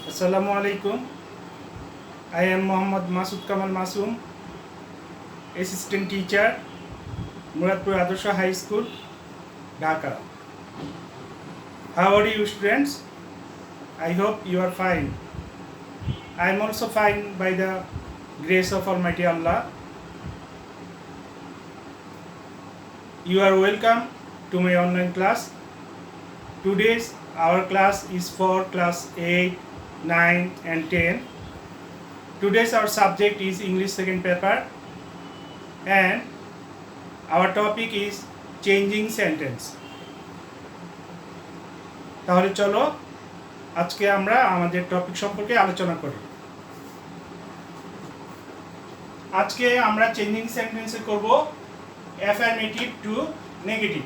Assalamu alaikum. I am Muhammad Masud Kamal Masum, Assistant Teacher, Muradpur Adorsha High School, Dhaka. How are you, students? I hope you are fine. I am also fine by the grace of Almighty Allah. You are welcome to my online class. Today's our class is for class 8, 9 and 10. Today's our subject is English second paper and our topic is changing sentence. তাহলে চলো আজকে আমরা আমাদের topic সম্পর্কে আলোচনা করি। আজকে আমরা চেঞ্জিং সেন্টেন্সে করব অ্যাফার্মেটিভ টু নেগেটিভ।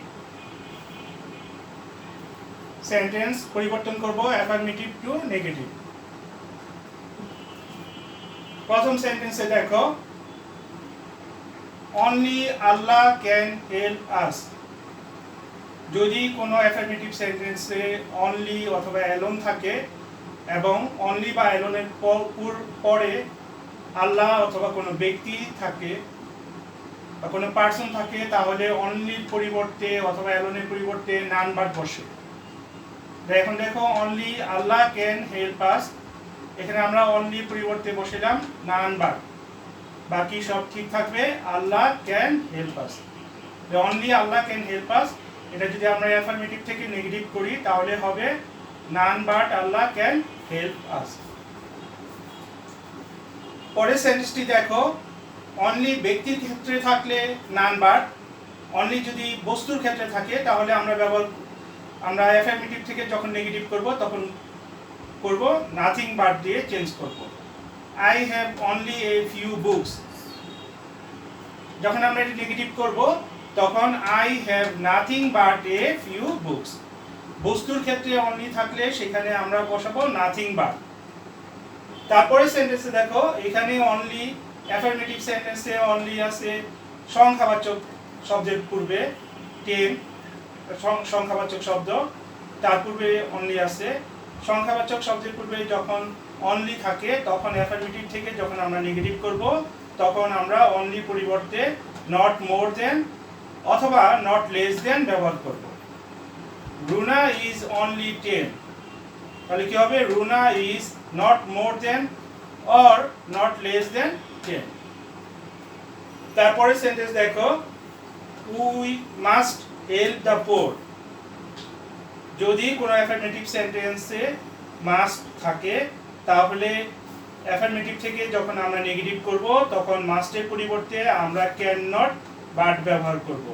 সেন্টেন্স পরিবর্তন করব অ্যাফার্মেটিভ টু নেগেটিভ। প্রথম সেন্টেন্সে দেখো, অনলি আল্লাহ ক্যান হেল্প আস। যদি কোনো অ্যাফার্মেটিভ সেন্টেন্সে অনলি অথবা অ্যালোন থাকে এবং অনলি বা অ্যালোনের পরে আল্লাহ অথবা কোনো ব্যক্তি থাকে বা কোনো পার্সন থাকে, তাহলে অনলির পরিবর্তে অথবা অ্যালোনের পরিবর্তে নান ভার্ব বসে। এখন দেখো, অনলি আল্লাহ ক্যান হেল্প আস, এখানে আমরা অনলি পরিবর্তে বসালাম নান ভার্ব, বাকি সব ঠিক থাকবে। Allah can help us, only Allah can help us. এটা যদি আমরা অ্যাফার্মেটিভ থেকে নেগেটিভ করি তাহলে হবে নান ভার্ব আল্লাহ ক্যান হেল্প আস। পরের সেন্টেন্সটি দেখো, অনলি ব্যক্তির ক্ষেত্রে থাকলে নান ভার্ব, অনলি যদি বস্তুর ক্ষেত্রে থাকে তাহলে আমরা অ্যাফার্মেটিভ থেকে যখন নেগেটিভ করব তখন করব নাথিং বাট দিয়ে চেঞ্জ করব। I have only a few books, যখন আমরা এটি নেগেটিভ করব তখন I have nothing but a few books. বস্তুর ক্ষেত্রে অনলি থাকলে সেখানে আমরা বসাবো নাথিং বাট। তারপরে সেন্টেন্সে দেখো, এখানে অনলি অ্যাফার্মেটিভ সেন্টেন্সে অনলি আছে সংখ্যাবাচক শব্দের পূর্বে টেন, সংখ্যাবাচক শব্দ, তার পূর্বে অনলি আছে। সংখ্যাবাচক শব্দের পূর্বে যখন অনলি থাকে তখন অ্যাফার্মেটিভ থেকে যখন আমরা নেগেটিভ করব তখন আমরা অনলি পরিবর্তে নট মোর দেন অথবা নট লেস দেন ব্যবহার করব। রুনা ইজ অনলি 10, তাহলে কি হবে? Runa is not more than or not less than 10। তারপরে সেন্টেন্স দেখো, we must help the poor. যদি কোনো অ্যাফার্মেটিভ সেন্টেন্সে মাস্ট থাকে তাহলে অ্যাফার্মেটিভ থেকে যখন আমরা নেগেটিভ করব তখন মাস্টের পরিবর্তে আমরা ক্যান নট বাট ব্যবহার করব।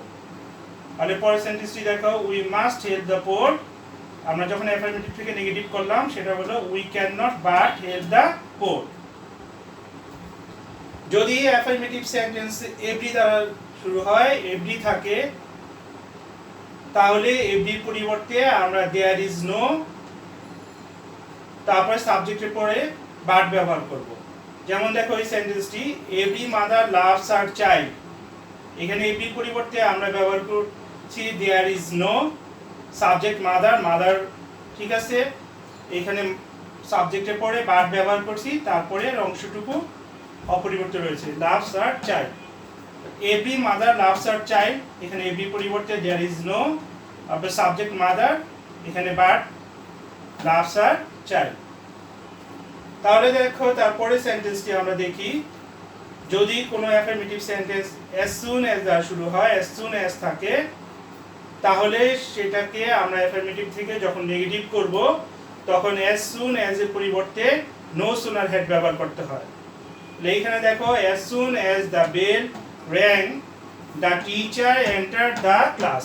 তাহলে পরের সেন্টেন্সটি দেখো, we must help the poor. আমরা যখন অ্যাফার্মেটিভ থেকে নেগেটিভ করলাম সেটা হলো we can not but help the poor. যদি অ্যাফার্মেটিভ সেন্টেন্স এভরি দ্বারা শুরু হয়, এভরি থাকে, তাহলে এভরির পরিবর্তে আমরা দেয়ার ইজ নো, তারপরে সাবজেক্টের পরে বাট ব্যবহার করব। যেমন দেখো এই সেন্টেন্সটি, every mother loves her child. এখানে এভরির পরিবর্তে আমরা ব্যবহার করছি there is no, subject mother, mother ঠিক আছে, এখানে সাবজেক্টের পরে বাট ব্যবহার করছি, তারপরে অংশটুকু অপরিবর্তিত রয়েছে, loves her child. Every mother loves her child, এখানে এভরি পরিবর্তে দেয়ার ইজ নো, আপনার সাবজেক্ট মাদার, এখানে বাট লাভস হার চাইল্ড। তাহলে দেখো তারপরে সেন্টেন্সটি আমরা দেখি, যদি কোনো affirmative sentence as soon as দ্বারা শুরু হয়, as soon as থাকে, তাহলে সেটাকে আমরা অ্যাফার্মেটিভ থেকে যখন নেগেটিভ করব তখন as soon as এর পরিবর্তে no sooner had ব্যবহার করতে হয়। এইখানে দেখো, as soon as the bell rang the teacher entered the class।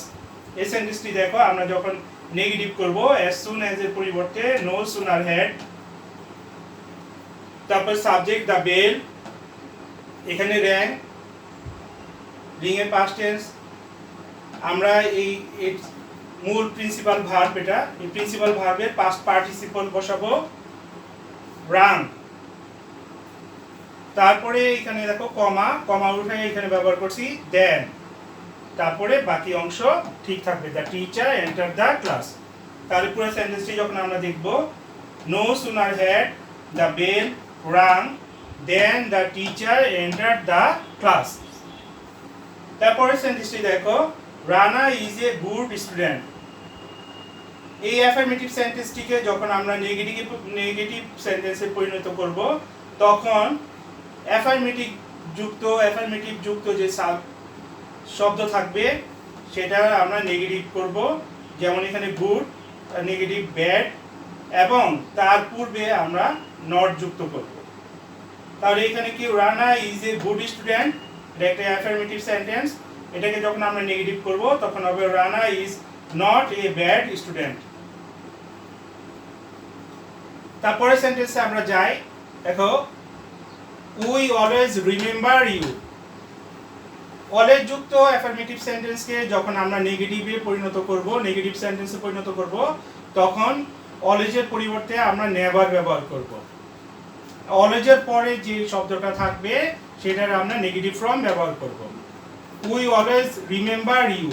এই সেন্টেন্সটি দেখো, আমরা যখন নেগেটিভ করব as soon as এর পরিবর্তে no sooner had, তারপর সাবজেক্ট দ্য বেল, এখানে র্যাং, রিং এর পাস্ট টেন্স। আমরা এই মূল প্রিন্সিপাল ভার্ব, এটা এই প্রিন্সিপাল ভার্বের পাস্ট পার্টিসিপল বসাবো রাং। তারপরে এখানে দেখো কমা উঠে এখানে ব্যবহার করছি দেন, তারপরে বাকি অংশ ঠিক থাকবে, the teacher enter the class. তাহলে পুরো সেন্টেন্সটি যখন আমরা দেখব, no sooner had the bell rang then the teacher entered the class. তারপরে সেন্টেন্সটি দেখো, Rana is a good student. এই অ্যাফার্মেটিভ সেন্টেন্সটিকে যখন আমরা নেগেটিভ সেন্টেন্সে পরিণত করব, তখন অ্যাফার্মেটিভ যুক্ত যে শব্দ থাকবে সেটা আমরা নেগেটিভ করব। যেমন এখানে গুড, নেগেটিভ ব্যাড, এবং তার পূর্বে আমরা নট যুক্ত করব। তাহলে এখানে কি, Rana is a good student, এটা একটা অ্যাফার্মেটিভ সেন্টেন্স। এটাকে যখন আমরা নেগেটিভ করব তখন হবে Rana is not a bad student. তারপরে সেন্টেন্সে আমরা যাই, দেখো we always remember you. Always যুক্ত অ্যাফার্মেটিভ সেন্টেন্সকে যখন আমরা নেগেটিভ সেন্টেন্সে পরিণত করব, তখন অলওয়েজের পরিবর্তে আমরা নেভার ব্যবহার করব। অলওয়েজের পরে যে শব্দটা থাকবে সেটার আমরা নেগেটিভ ফর্ম ব্যবহার করব। উই অলওয়েজ রিমেম্বার ইউ,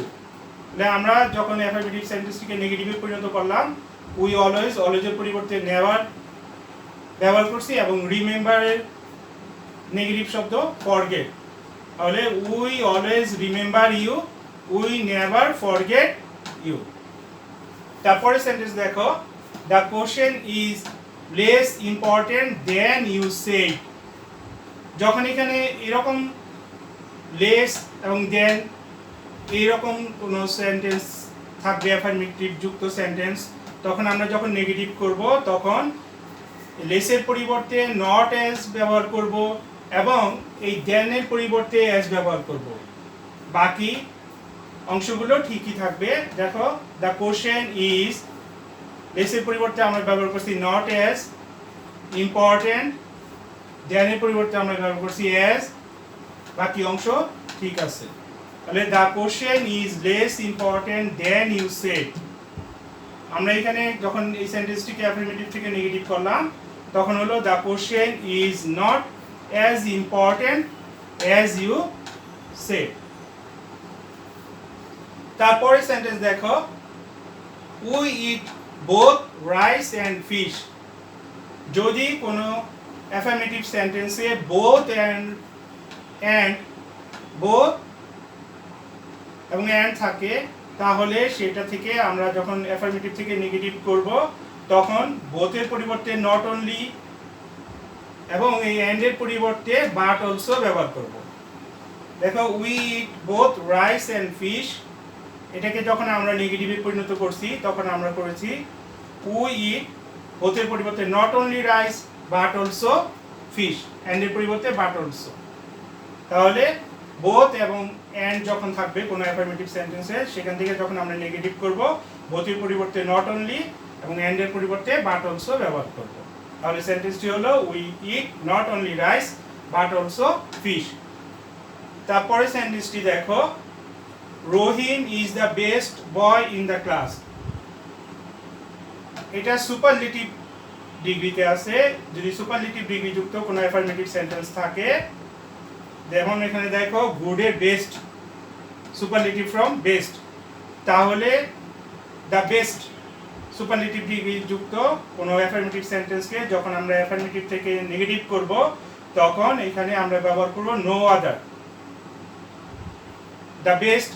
তাহলে আমরা যখন অ্যাফার্মেটিভ সেন্টেন্সটিকে নেগেটিভে পরিণত করলাম, উই অলওয়েজের পরিবর্তে নেভার ব্যবহার করছি, এবং রিমেম্বারের নেগেটিভ শব্দ ফরগেট। তাহলে we always remember you, we never forget you. তারপরে সেন্টেন্স দেখো, the question is less important than you said. যখন এখানে এরকম লেস এবং দেন এইরকম কোনো সেন্টেন্স থাকবে অ্যাফার্মেটিভ যুক্ত সেন্টেন্স, তখন আমরা যখন নেগেটিভ করব তখন লেসের পরিবর্তে নট অ্যাজ ব্যবহার করব, এবং এই দেনের পরিবর্তে অ্যাজ ব্যবহার করব। বাকি অংশগুলো ঠিকই থাকবে। দেখো, দ্য কোশ্চেন ইজ, লেসের পরিবর্তে আমরা ব্যবহার করছি নট অ্যাজ, ইম্পর্টেন্ট, দেনের পরিবর্তে আমরা ব্যবহার করছি অ্যাজ, বাকি অংশ ঠিক আছে। তাহলে the question is less important than you said. আমরা এখানে যখন এই সেন্টেন্সটিকে অ্যাফার্মেটিভ থেকে নেগেটিভ করলাম, তখন হলো the question is not as important as you said. তারপরে সেন্টেন্স দেখো, we eat both rice and fish. যদি কোনো অ্যাফার্মেটিভ সেন্টেন্সে বোথ এবং অ্যান্ড থাকে, তাহলে সেটা থেকে আমরা যখন অ্যাফার্মেটিভ থেকে নেগেটিভ করব, তখন বোথের পরিবর্তে নট অনলি এবং এই অ্যান্ডের পরিবর্তে বাট অলসো ব্যবহার করব। দেখো, we eat both rice and fish, এটাকে যখন আমরা নেগেটিভে পরিণত করছি তখন আমরা করেছি উই ইট বোথের পরিবর্তে not only rice but also fish, অ্যান্ডের পরিবর্তে বাট অলসো। তাহলে বোথ এবং অ্যান্ড যখন থাকবে কোনো অ্যাফার্মেটিভ সেন্টেন্সে, সেখান থেকে যখন আমরা নেগেটিভ করব, বোথের পরিবর্তে নট অনলি এবং অ্যান্ডের পরিবর্তে বাট অলসো ব্যবহার করব। তাহলে সেন্টেন্সটি হলো we eat not only rice but also fish. তারপরে সেন্টেন্সটি দেখো, Rahim is the best boy in the class. এটা সুপারলেটিভ ডিগ্রিতে আছে। যদি সুপারলেটিভ ডিগ্রি যুক্ত কোনো অ্যাফার্মেটিভ সেন্টেন্স থাকে, যেমন এখানে দেখো গুডের বেস্ট, সুপারলেটিভ ফ্রম বেস্ট, তাহলে দ্য বেস্ট সুপারলেটিভ ডিগ্রি যুক্ত কোনো অ্যাফার্মেটিভ সেন্টেন্সকে যখন আমরা অ্যাফার্মেটিভ থেকে নেগেটিভ করব, তখন এখানে আমরা ব্যবহার করব নো আদার। দ্য বেস্ট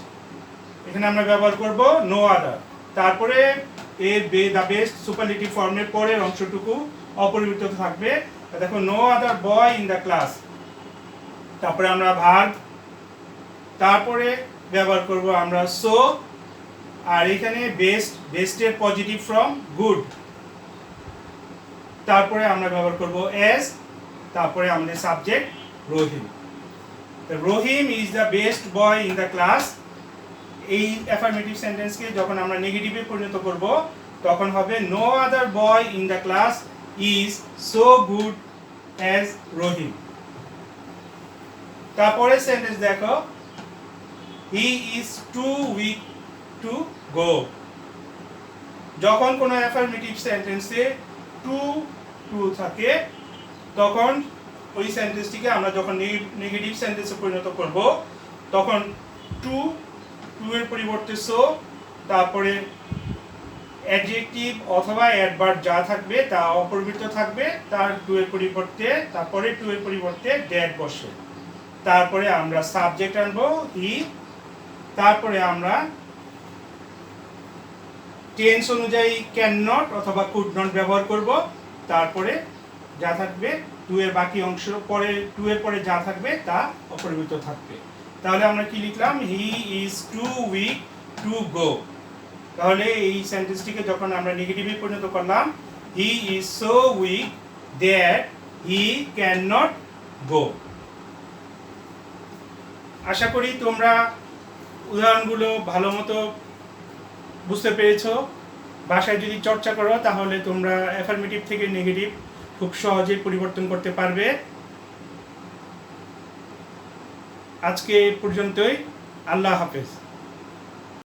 এখানে আমরা ব্যবহার করব নো আদার। তারপরে দ্য বেস্ট সুপারলেটিভ ফর্মের পরের অংশটুকু অপরিবর্তিত থাকবে। দেখো, no other boy in the class, তারপরে আমরা ভার্ব, তারপরে ব্যবহার করব আমরা সো, আর এখানে বেস্টের পজিটিভ ফর্ম গুড, তারপরে আমরা ব্যবহার করব এস, তারপরে আমাদের subject Rahim. Rahim is the best boy in the class. এই অ্যাফার্মেটিভ সেন্টেন্সকে যখন আমরা নেগেটিভে পরিণত করব, তখন হবে no other boy in the class is so good as Rahim. তারপরে সেন্টেন্স দেখো, he is too weak to go. যখন কোনো অ্যাফার্মেটিভ সেন্টেন্সে টু থাকে, তখন ওই সেন্টেন্সটিকে আমরা যখন নেগেটিভ সেন্টেন্সে পরিণত করব, তখন টু এর পরিবর্তে সো, তারপরে অ্যাডজেক্টিভ অথবা অ্যাডভার্ব যা থাকবে তা অপরিবর্তিত থাকবে, তার টু এর পরিবর্তে তারপরে টু এর পরিবর্তে ড্যাট বসে। তারপরে আমরা সাবজেক্ট আনবো হি, তারপরে আমরা টেন্স অনুযায়ী ক্যান নট অথবা কুড নট ব্যবহার করব। তারপরে যা থাকবে টু এর বাকি অংশ পরে টু এর পরে যা থাকবে তা অপরিবর্তিত থাকবে। তাহলে আমরা কি লিখলাম, he is too weak to go. তাহলে এই সেন্টেন্সটিকে যখন আমরা নেগেটিভে পরিণত করলাম, he is so weak that he cannot go. আশা করি তোমরা উদাহরণগুলো ভালো মতো বুঝতে পেরেছো। ভাষায় যদি চর্চা করো তাহলে তোমরা অ্যাফার্মেটিভ থেকে নেগেটিভ খুব সহজে পরিবর্তন করতে পারবে। আজকে পর্যন্তই, আল্লাহ হাফেজ।